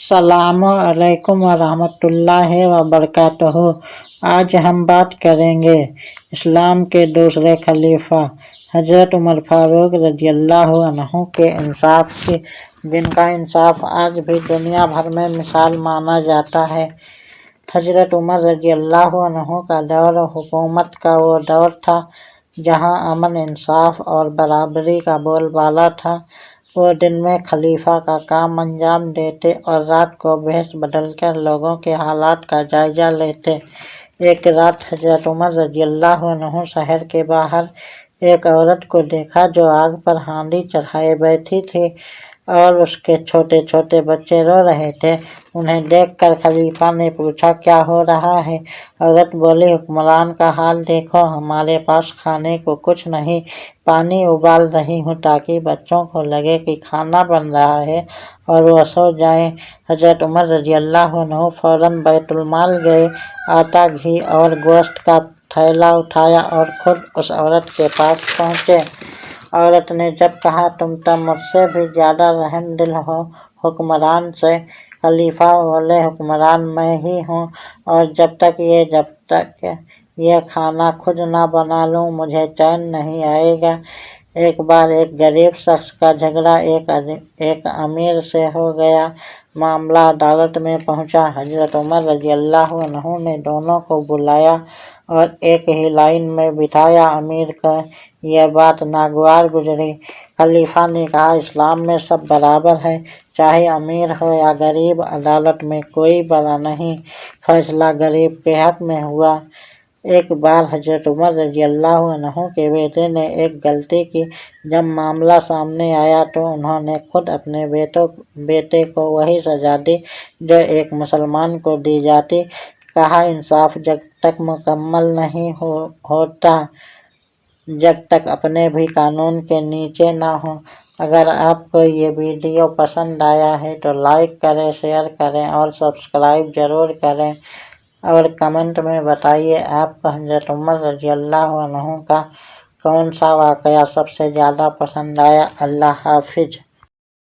अस्सलामु अलैकुम वरहमतुल्लाहि वबरकातुहू। आज हम बात करेंगे इस्लाम के दूसरे खलीफा हज़रत उमर फारूक रज़ियल्लाहु अन्हु के इंसाफ की, जिनका इंसाफ आज भी दुनिया भर में मिसाल माना जाता है। हज़रत उमर रज़ियल्लाहु अन्हु का दौर हुकूमत का वो दौर था जहाँ अमन, इंसाफ और बराबरी का बोलबाला था। वो दिन में खलीफा का काम अंजाम देते और रात को भेष बदलकर लोगों के हालात का जायजा लेते। एक रात हज़रत उमर रज़ियल्लाहु अन्हु शहर के बाहर एक औरत को देखा जो आग पर हांडी चढ़ाए बैठी थी और उसके छोटे छोटे बच्चे रो रहे थे। उन्हें देखकर खलीफा ने पूछा, क्या हो रहा है? औरत बोली, हुक्मरान का हाल देखो, हमारे पास खाने को कुछ नहीं, पानी उबाल रही हूँ ताकि बच्चों को लगे कि खाना बन रहा है और वो सो जाएं। हज़रत उमर रज़ियल्लाहु अन्हु फौरन बैतुल-माल गए, आटा, घी और गोश्त का थैला उठाया और खुद उस औरत के पास पहुँचे। औरत ने जब कहा, तुम तो मुझसे भी ज़्यादा रहमदिल हो हुक्मरान से। खलीफा बोले, हुक्मरान मैं ही हूँ और जब तक ये खाना खुद ना बना लूँ मुझे चैन नहीं आएगा। एक बार एक गरीब शख्स का झगड़ा एक अमीर से हो गया। मामला अदालत में पहुँचा। हज़रत उमर रज़ियल्लाहु अन्हु ने दोनों को बुलाया और एक ही लाइन में बिठाया। अमीर को यह बात नागवार गुजरी। खलीफा ने कहा, इस्लाम में सब बराबर है, चाहे अमीर हो या गरीब, अदालत में कोई बड़ा नहीं, फैसला गरीब के हक में हुआ। एक बार हज़रत उमर रज़ियल्लाहु अन्हु के बेटे ने एक गलती की। जब मामला सामने आया तो उन्होंने खुद अपने बेटे को वही सज़ा दी जो एक मुसलमान को दी जाती। कहा, इंसाफ जब तक मुकम्मल नहीं होता जब तक अपने भी कानून के नीचे ना हो। अगर आपको ये वीडियो पसंद आया है तो लाइक करें, शेयर करें और सब्सक्राइब ज़रूर करें और कमेंट में बताइए आपको हज़रत उमर रज़ियल्लाहु अन्हु का कौन सा वाक़या सबसे ज़्यादा पसंद आया। अल्लाह हाफिज़।